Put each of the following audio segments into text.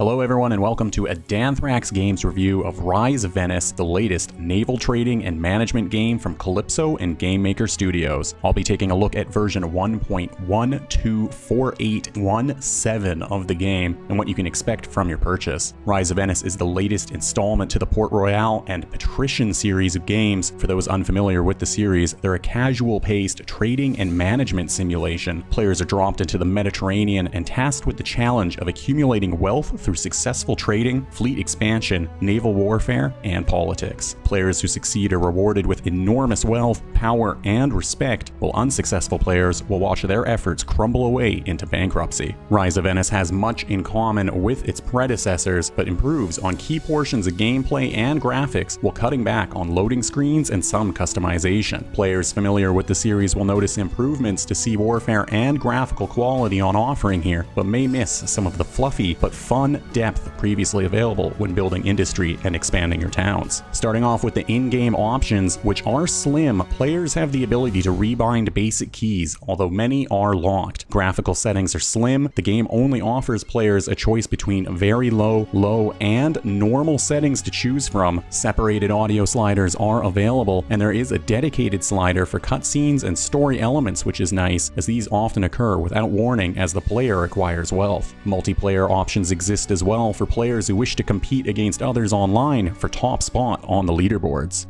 Hello everyone and welcome to a Danthrax Games review of Rise of Venice, the latest naval trading and management game from Kalypso and Game Maker Studios. I'll be taking a look at version 1.124817 of the game and what you can expect from your purchase. Rise of Venice is the latest installment to the Port Royale and Patrician series of games. For those unfamiliar with the series, they're a casual-paced trading and management simulation. Players are dropped into the Mediterranean and tasked with the challenge of accumulating wealth through successful trading, fleet expansion, naval warfare, and politics. Players who succeed are rewarded with enormous wealth, power, and respect, while unsuccessful players will watch their efforts crumble away into bankruptcy. Rise of Venice has much in common with its predecessors, but improves on key portions of gameplay and graphics while cutting back on loading screens and some customization. Players familiar with the series will notice improvements to sea warfare and graphical quality on offering here, but may miss some of the fluffy but fun depth previously available when building industry and expanding your towns. Starting off with the in-game options, which are slim, players have the ability to rebind basic keys, although many are locked. Graphical settings are slim. The game only offers players a choice between very low, low, and normal settings to choose from. Separated audio sliders are available, and there is a dedicated slider for cutscenes and story elements, which is nice, as these often occur without warning as the player acquires wealth. Multiplayer options exist as well for players who wish to compete against others online for top spot on the leaderboards.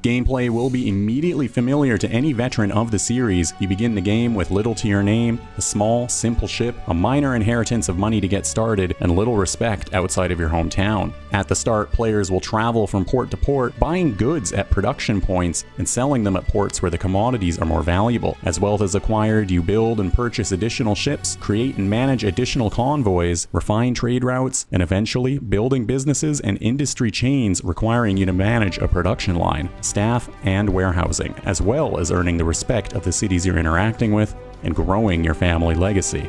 Gameplay will be immediately familiar to any veteran of the series. You begin the game with little to your name, a small, simple ship, a minor inheritance of money to get started, and little respect outside of your hometown. At the start, players will travel from port to port, buying goods at production points and selling them at ports where the commodities are more valuable. As wealth is acquired, you build and purchase additional ships, create and manage additional convoys, refine trade routes, and eventually building businesses and industry chains requiring you to manage a production line, staff, and warehousing, as well as earning the respect of the cities you're interacting with and growing your family legacy.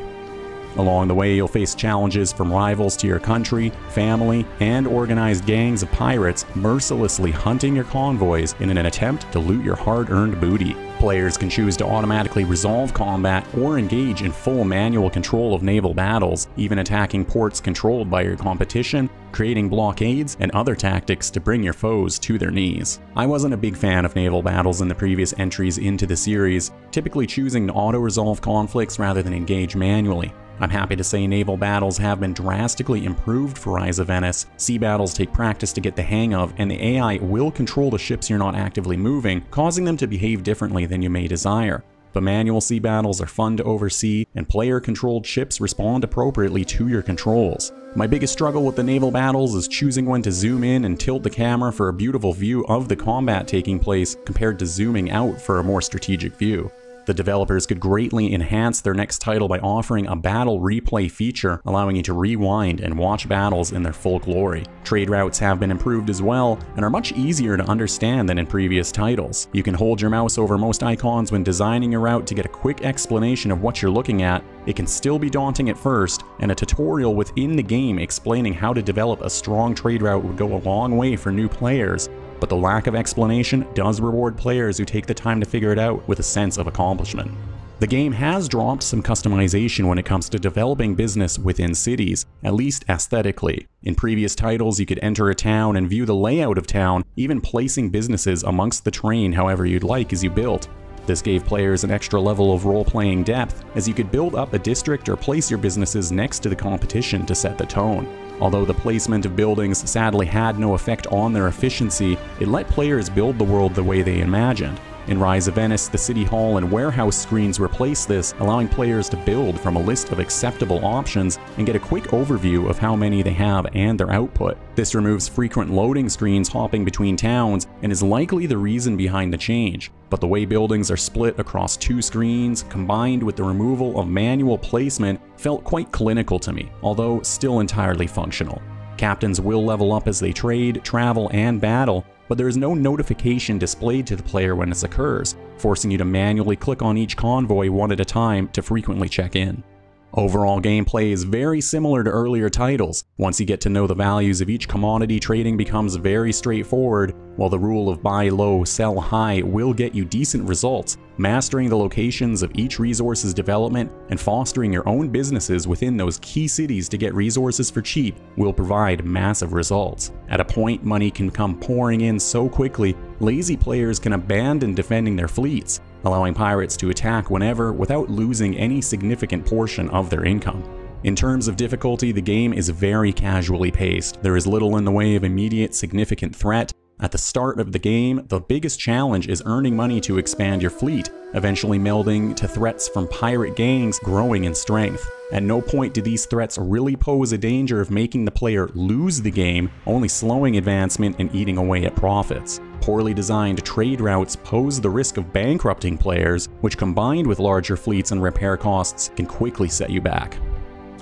Along the way, you'll face challenges from rivals to your country, family, and organized gangs of pirates mercilessly hunting your convoys in an attempt to loot your hard-earned booty. Players can choose to automatically resolve combat or engage in full manual control of naval battles, even attacking ports controlled by your competition, creating blockades, and other tactics to bring your foes to their knees. I wasn't a big fan of naval battles in the previous entries into the series, typically choosing to auto-resolve conflicts rather than engage manually. I'm happy to say naval battles have been drastically improved for Rise of Venice. Sea battles take practice to get the hang of, and the AI will control the ships you're not actively moving, causing them to behave differently than you may desire. But manual sea battles are fun to oversee, and player-controlled ships respond appropriately to your controls. My biggest struggle with the naval battles is choosing when to zoom in and tilt the camera for a beautiful view of the combat taking place compared to zooming out for a more strategic view. The developers could greatly enhance their next title by offering a battle replay feature, allowing you to rewind and watch battles in their full glory. Trade routes have been improved as well, and are much easier to understand than in previous titles. You can hold your mouse over most icons when designing your route to get a quick explanation of what you're looking at. It can still be daunting at first, and a tutorial within the game explaining how to develop a strong trade route would go a long way for new players. But the lack of explanation does reward players who take the time to figure it out with a sense of accomplishment. The game has dropped some customization when it comes to developing business within cities, at least aesthetically. In previous titles, you could enter a town and view the layout of town, even placing businesses amongst the terrain however you'd like as you built. This gave players an extra level of role-playing depth, as you could build up a district or place your businesses next to the competition to set the tone. Although the placement of buildings sadly had no effect on their efficiency, it let players build the world the way they imagined. In Rise of Venice, the city hall and warehouse screens replace this, allowing players to build from a list of acceptable options and get a quick overview of how many they have and their output. This removes frequent loading screens hopping between towns and is likely the reason behind the change. But the way buildings are split across two screens, combined with the removal of manual placement, felt quite clinical to me, although still entirely functional. Captains will level up as they trade, travel, and battle, but there is no notification displayed to the player when this occurs, forcing you to manually click on each convoy one at a time to frequently check in. Overall gameplay is very similar to earlier titles. Once you get to know the values of each commodity, trading becomes very straightforward, while the rule of buy low, sell high will get you decent results. Mastering the locations of each resource's development and fostering your own businesses within those key cities to get resources for cheap will provide massive results. At a point, money can come pouring in so quickly, lazy players can abandon defending their fleets, allowing pirates to attack whenever without losing any significant portion of their income. In terms of difficulty, the game is very casually paced. There is little in the way of immediate significant threat. At the start of the game, the biggest challenge is earning money to expand your fleet, eventually melding to threats from pirate gangs growing in strength. At no point do these threats really pose a danger of making the player lose the game, only slowing advancement and eating away at profits. Poorly designed trade routes pose the risk of bankrupting players, which combined with larger fleets and repair costs can quickly set you back.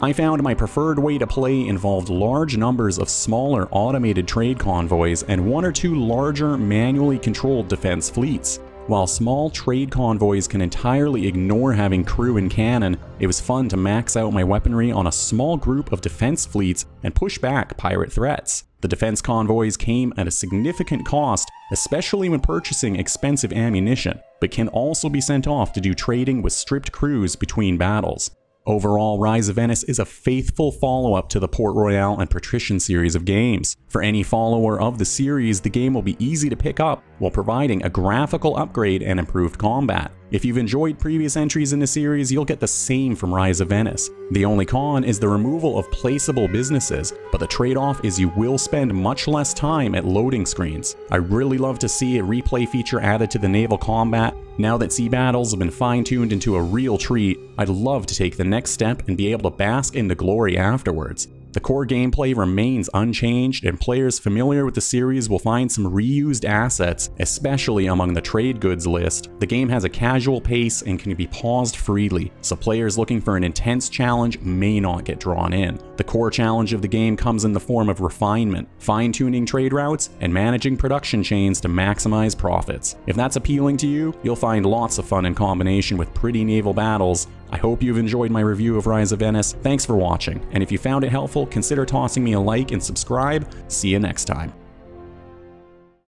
I found my preferred way to play involved large numbers of smaller automated trade convoys and one or two larger manually controlled defense fleets. While small trade convoys can entirely ignore having crew and cannon, it was fun to max out my weaponry on a small group of defense fleets and push back pirate threats. The defense convoys came at a significant cost, especially when purchasing expensive ammunition, but can also be sent off to do trading with stripped crews between battles. Overall, Rise of Venice is a faithful follow-up to the Port Royale and Patrician series of games. For any follower of the series, the game will be easy to pick up while providing a graphical upgrade and improved combat. If you've enjoyed previous entries in the series, you'll get the same from Rise of Venice. The only con is the removal of placeable businesses, but the trade-off is you will spend much less time at loading screens. I really love to see a replay feature added to the naval combat. Now that sea battles have been fine-tuned into a real treat, I'd love to take the next step and be able to bask in the glory afterwards. The core gameplay remains unchanged, and players familiar with the series will find some reused assets, especially among the trade goods list. The game has a casual pace and can be paused freely, so players looking for an intense challenge may not get drawn in. The core challenge of the game comes in the form of refinement, fine-tuning trade routes, and managing production chains to maximize profits. If that's appealing to you, you'll find lots of fun in combination with pretty naval battles. I hope you've enjoyed my review of Rise of Venice. Thanks for watching, and if you found it helpful, consider tossing me a like and subscribe. See you next time.